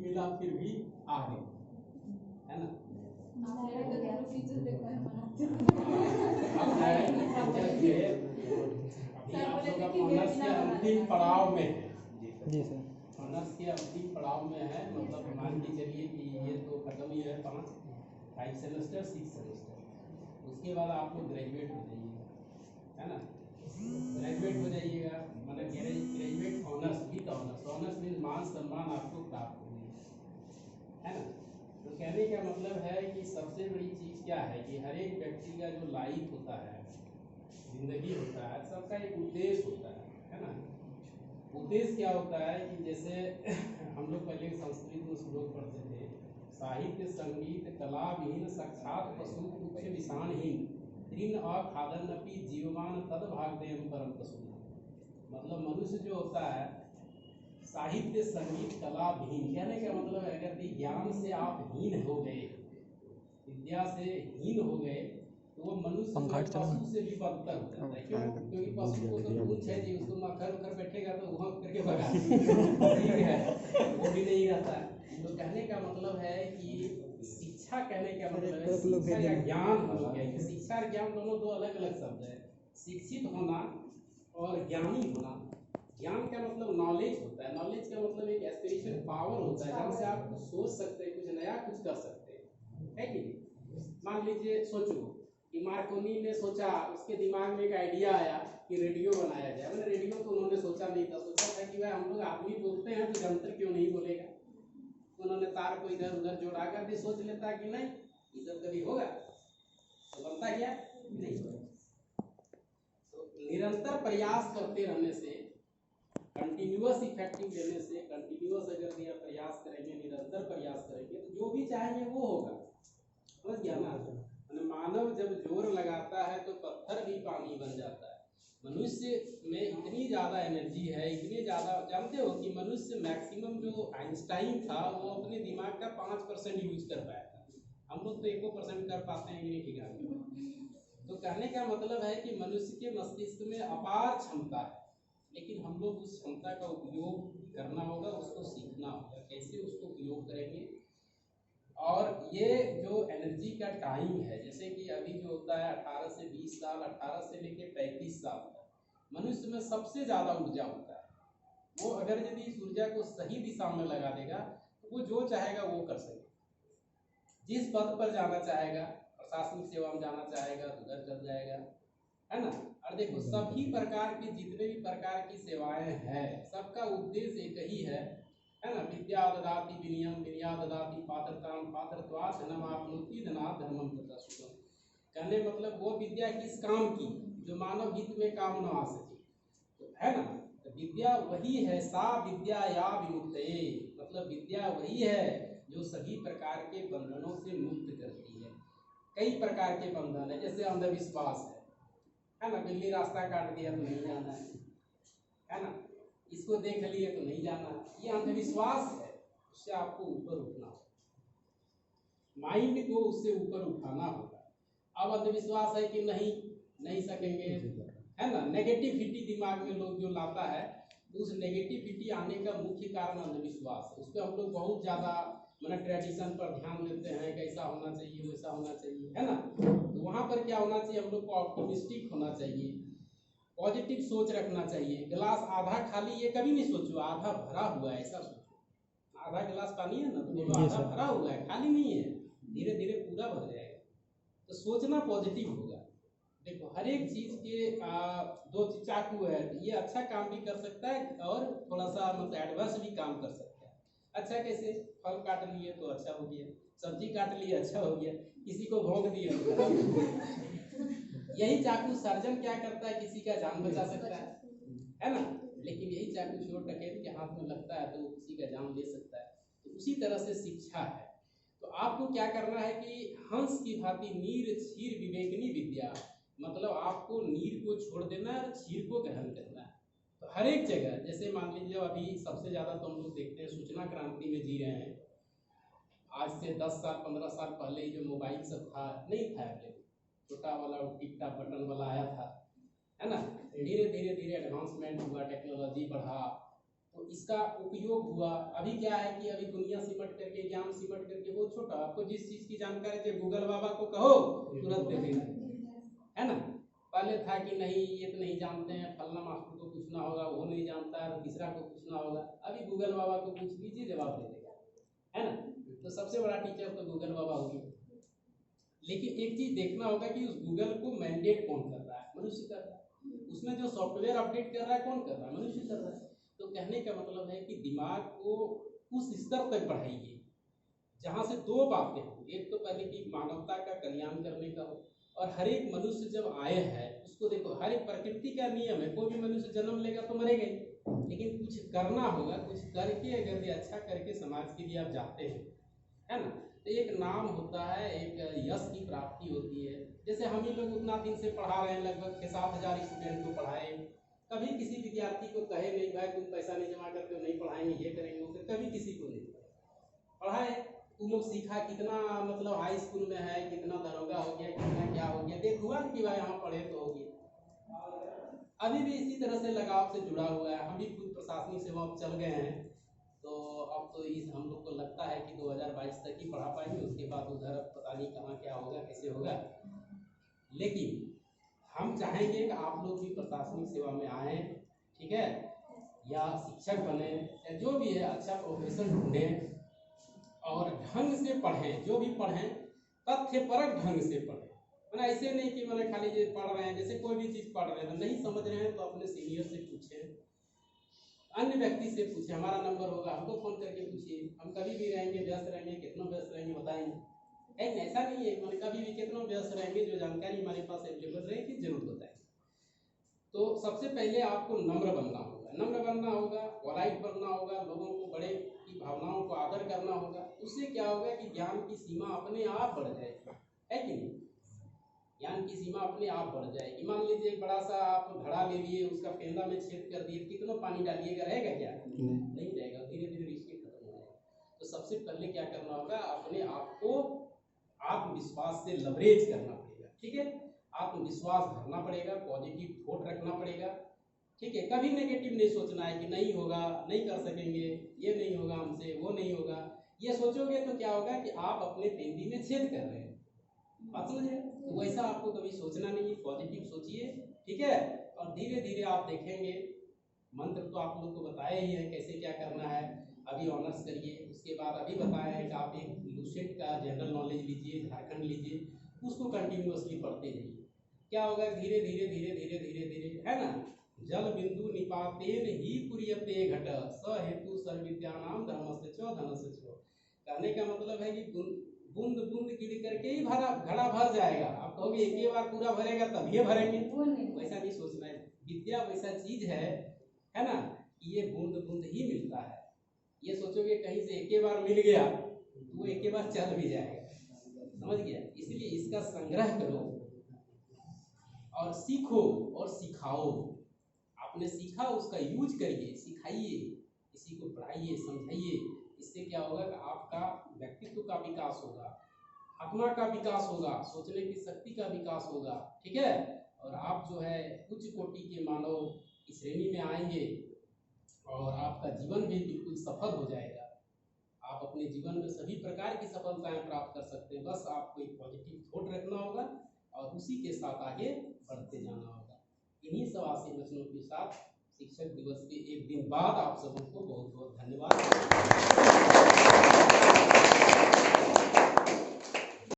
मिला फिर भी आ गए, है ना। अभी आप लोग ऑनर्स के अंतिम पड़ाव में है जी सर, ऑनर्स के अंतिम पड़ाव में है, मतलब मान के चलिए कि ये तो खत्म ही है 5 सेमेस्टर 6 सेमेस्टर, उसके बाद आप लोग ग्रेजुएट हो जाइएगा, है ना। ग्रेजुएट हो जाइएगा मतलब graduate honours with honours, honours mean मान सम्मान आपको प्राप्त होगी, है ना। तो कहने का मतलब है कि सबसे बड़ी चीज़ क्या है कि हर एक व्यक्ति का जो लाइफ होता है, जिंदगी होता है, सबका एक उद्देश्य होता है ना। उद्देश्य क्या होता है कि जैसे हम लोग पहले संस्कृत में श्लोक पढ़ते थे, साहित्य संगीत कला विहीन साक्षात पशु कुछ विषाणहीन तृण अखादनपि जीवमान तद भागदेयम परम पशु। मतलब मनुष्य जो होता है साहित्य संगीत कला विहीन, कहने का मतलब है अगर ज्ञान से आप हीन हो गए, विद्या से हीन हो गए, तो वो मनुष्य पशु से भी बदतर हो जाता है। क्यों? क्योंकि पशु को तो पूंछ है जी, उसको मक्खर उखर बैठेगा तो वहाँ करके भगा ठीक है, वो भी नहीं रहता है। तो कहने का मतलब है कि शिक्षा, कहने का मतलब है शिक्षा या ज्ञान हो गया, शिक्षा और ज्ञान दोनों दो अलग अलग शब्द है। शिक्षित होना और ज्ञानी होना, ज्ञान का मतलब नॉलेज होता है, नॉलेज का मतलब एक एस्पिरेशन पावर होता है जहाँ से आप कुछ सोच सकते हैं, कुछ नया कुछ कर सकते हैं, है कि नहीं। मान लीजिए सोचो कि मार्कोनी ने सोचा, उसके दिमाग में एक आइडिया आया कि रेडियो बनाया जाए। मैंने रेडियो तो उन्होंने सोचा नहीं था, सोचा था कि भाई हम लोग आदमी बोलते हैं तो यंत्र क्यों नहीं बोलेगा। उन्होंने तार को इधर उधर जोड़ा कर भी सोच लेता कि नहीं इधर कभी होगा, तो बनता क्या नहीं होगा। तो निरंतर प्रयास करते रहने से, कंटिन्यूअस इफेक्टिव देने से, कंटिन्यूअस अगर दिया प्रयास करेंगे, निरंतर प्रयास करेंगे तो जो भी चाहेंगे वो होगा। समझ गया ना। मानव जब जोर लगाता है तो पत्थर भी पानी बन जाता है। मनुष्य में इतनी ज़्यादा एनर्जी है, इतनी ज़्यादा, जानते हो कि मनुष्य मैक्सिमम जो आइंस्टाइन था वो अपने दिमाग का 5% यूज कर पाया था, हम लोग तो 1% कर पाते हैं कि नहीं, ठीक है। तो कहने का मतलब है कि मनुष्य के मस्तिष्क में अपार क्षमता है, लेकिन हम लोग उस क्षमता का उपयोग करना होगा, उसको सीखना होगा, कैसे उसको उपयोग करेंगे। और ये जो एनर्जी का टाइम है, जैसे कि अभी जो होता है 18 से 20 साल, 18 से लेके 35 साल तक मनुष्य में सबसे ज़्यादा ऊर्जा होता है। वो अगर यदि इस ऊर्जा को सही दिशा में लगा देगा तो वो जो चाहेगा वो कर सकेगा। जिस पद पर जाना चाहेगा, प्रशासनिक सेवा में जाना चाहेगा तो उधर चल जाएगा, है ना। और देखो सभी प्रकार की, जितने भी प्रकार की सेवाएं हैं, सबका उद्देश्य एक ही है ना। विद्या ददाति विनयम विनया ददाति पात्रताम पात्रत्वात् धनमाप्नोति धनात् धर्मम तथा सुखम। कहने मतलब वो विद्या किस काम की जो मानव हित में काम न आ सके, तो है ना। तो विद्या वही है, सा विद्या या विमुक्तये, मतलब विद्या वही है जो सभी प्रकार के बंधनों से मुक्त करती है। कई प्रकार के बंधन है, जैसे अंधविश्वास है ना, बिल्ली रास्ता काट दिया तो नहीं जाना है ना, इसको देख लिए तो नहीं जाना, ये अंधविश्वास है। उससे आपको ऊपर उठना होगा, माइंड को उससे ऊपर उठाना होगा। अब अंधविश्वास है कि नहीं सकेंगे, है ना, नेगेटिविटी दिमाग में लोग जो लाता है, उस नेगेटिविटी आने का मुख्य कारण अंधविश्वास है। उस पर हम लोग बहुत ज़्यादा मतलब ट्रेडिशन पर ध्यान देते हैं, कैसा होना चाहिए वैसा होना चाहिए, है ना। तो वहाँ पर क्या होना चाहिए, हम लोग को ऑप्टिमिस्टिक होना चाहिए, पॉजिटिव सोच रखना चाहिए। गिलास आधा खाली ये कभी नहीं सोचो आधा भरा हुआ है, ऐसा सोचो। आधा गिलास पानी है ना तो बोलो आधा भरा हुआ है, खाली नहीं है, धीरे धीरे पूरा भर जाएगा। तो सोचना पॉजिटिव होगा। देखो हर एक चीज के दो चाकू है, तो ये अच्छा काम भी कर सकता है और थोड़ा सा मतलब एडवर्स भी काम कर सकता है। अच्छा कैसे, फल काट लिए तो अच्छा हो गया, सब्जी काट लिए अच्छा हो गया, किसी को भोंक दिया तो खराब हो गया। यही चाकू सर्जन क्या करता है, किसी का जान बचा सकता है ना। लेकिन यही चाकू चोर डकैत के हाथ में लगता है तो किसी का जान ले सकता है। तो उसी तरह से शिक्षा है। तो आपको क्या करना है कि हंस की भांति नीर क्षीर विवेकनी विद्या, मतलब आपको नीर को छोड़ देना है और क्षीर को ग्रहण करना है। तो हर एक जगह, जैसे मान लीजिए अभी सबसे ज़्यादा तो हम लोग देखते हैं सूचना क्रांति में जी रहे हैं। आज से 10 साल 15 साल पहले ही जो मोबाइल सब था, नहीं था अवेलेबल, छोटा वाला टिप टॉप बटन वाला आया था, है ना। धीरे धीरे धीरे एडवांसमेंट हुआ, टेक्नोलॉजी बढ़ा, तो इसका उपयोग हुआ। अभी क्या है कि अभी दुनिया से सिमट करके, ज्ञान सिमट करके बहुत छोटा, आपको जिस चीज की जानकारी चाहिए गूगल बाबा को कहो तुरंत दे देगा, है ना। पहले था कि नहीं ये तो नहीं जानते हैं, फलना मास्टर को पूछना होगा, वो नहीं जानता है, तीसरा को पूछना होगा। अभी गूगल बाबा को पूछ लीजिए, जवाब दे देगा, है ना। तो सबसे बड़ा टीचर तो गूगल बाबा होगी। लेकिन एक चीज देखना होगा कि उस गूगल को मैंडेट कौन कर रहा है? मनुष्य कर रहा है। उसमें जो सॉफ्टवेयर अपडेट कर रहा है कौन कर रहा है? मनुष्य कर रहा है। तो कहने का मतलब है कि दिमाग को उस स्तर तक बढ़ाइए जहाँ से दो बातें हो। एक तो पहले की मानवता का कल्याण करने का हो, और हर एक मनुष्य जब आए है उसको देखो, हर एक प्रकृति का नियम है, कोई भी मनुष्य जन्म लेगा तो मरेगा ही, लेकिन कुछ करना होगा, कुछ करके अगर ये अच्छा करके समाज के लिए आप जाते हैं, है ना, तो एक नाम होता है, एक यश की प्राप्ति होती है। जैसे हम ही लोग उतना दिन से पढ़ा रहे हैं, लगभग 6-7 हज़ार स्टूडेंट को पढ़ाए, कभी किसी विद्यार्थी को कहे नहीं भाई तुम पैसा नहीं जमा करते हो, नहीं पढ़ाएंगे, ये करेंगे, वो कभी किसी को नहीं पढ़ाए। तुम लोग सीखा कितना, मतलब हाई स्कूल में है, कितना दरोगा हो गया, कितना क्या हो गया, देख हुआ कि भाई यहाँ पढ़े तो हो गया। अभी भी इसी तरह से लगाव से जुड़ा हुआ है। हम भी खुद प्रशासनिक सेवा में चल गए हैं, तो अब तो इस हम लोग को लगता है कि 2022 तक ही पढ़ा पाएंगे, उसके बाद उधर पता नहीं कहाँ क्या होगा, कैसे होगा। लेकिन हम चाहेंगे कि आप लोग भी प्रशासनिक सेवा में आए, ठीक है, या शिक्षक बने, या जो भी है अच्छा प्रोफेशन ढूंढें और ढंग से पढ़ें। जो भी पढ़ें तथ्यपरक ढंग से पढ़ें, मैंने ऐसे नहीं कि मैंने खाली जो पढ़ रहे हैं, जैसे कोई भी चीज़ पढ़ रहे हैं नहीं समझ रहे हैं तो अपने सीनियर से पूछें, अन्य व्यक्ति से पूछें, हमारा नंबर होगा, हमको फोन करके पूछिए। हम कभी भी रहेंगे, व्यस्त रहेंगे, कितना व्यस्त रहेंगे बताएंगे, ऐसा नहीं है, मैंने कभी भी कितना व्यस्त रहेंगे, जो जानकारी हमारे पास अवेलेबल रहेगी जरूर बताएंगे। तो सबसे पहले आपको नम्र बनना होगा, नम्र बनना होगा, पोलाइट बनना होगा, लोगों को बड़े की भावनाओं को आदर करना होगा। उससे क्या होगा कि ज्ञान की सीमा अपने आप बढ़ जाएगी, है कि नहीं? ज्ञान की सीमा अपने आप बढ़ जाएगी। मान लीजिए एक बड़ा सा आप घड़ा ले लिए, उसका पेंदा में छेद कर दिए, कितना पानी डालिएगा, रहेगा क्या? नहीं रहेगा, धीरे धीरे रिश्ते खत्म हो जाएगा। तो सबसे पहले क्या करना होगा, अपने आप को आत्मविश्वास से लवरेज करना पड़ेगा, ठीक है। आत्मविश्वास भरना पड़ेगा, पॉजिटिव थॉट रखना पड़ेगा, ठीक है। कभी नेगेटिव नहीं सोचना है कि नहीं होगा, नहीं कर सकेंगे, ये नहीं होगा हमसे, वो नहीं होगा। ये सोचोगे तो क्या होगा कि आप अपने पेंदी में छेद कर रहे हैं, बात समझिए। तो वैसा आपको कभी सोचना नहीं, पॉजिटिव सोचिए, ठीक है। और धीरे धीरे आप देखेंगे, मंत्र तो आप लोग को बताया ही है कैसे क्या करना है। अभी ऑनर्स करिए, उसके बाद अभी बताया है कि आप एक लूसेंट का जनरल नॉलेज लीजिए, झारखंड लीजिए, उसको कंटिन्यूअसली पढ़ते जाइए। क्या होगा, धीरे धीरे धीरे धीरे धीरे धीरे, है ना, जल बिंदु निपातेन ही पुरियते घट स हेतु सर्वविद्यानाम धर्मस्य च धनस्य च। कहने का मतलब है कि बूंद बूंद गिर करके ही भरा घड़ा भर जाएगा। आप कहोगे एक ही बार पूरा भरेगा तभी भरेंगे, वैसा नहीं सोचना है। विद्या वैसा चीज है ना, कि ये बूंद बूंद ही मिलता है। ये सोचोगे कहीं से एक ही बार मिल गया तो वो एक ही बार चल भी जाएगा, समझ गया। इसलिए इसका संग्रह करो और सीखो और सिखाओ। आपने सीखा उसका यूज करिए, सिखाइए, किसी को पढ़ाइए, समझाइए। इससे क्या होगा कि आपका व्यक्तित्व का विकास होगा, आत्मा का विकास होगा, सोचने की शक्ति का विकास होगा, ठीक है। और आप जो है उच्च कोटि के मानव की श्रेणी में आएंगे और आपका जीवन भी बिल्कुल सफल हो जाएगा। आप अपने जीवन में सभी प्रकार की सफलताएं प्राप्त कर सकते हैं। बस आपको एक पॉजिटिव थॉट रखना होगा और उसी के साथ आगे बढ़ते जाना होगा। इन्हीं सब आशय वचनों के साथ शिक्षक दिवस के एक दिन बाद आप सबको बहुत बहुत धन्यवाद।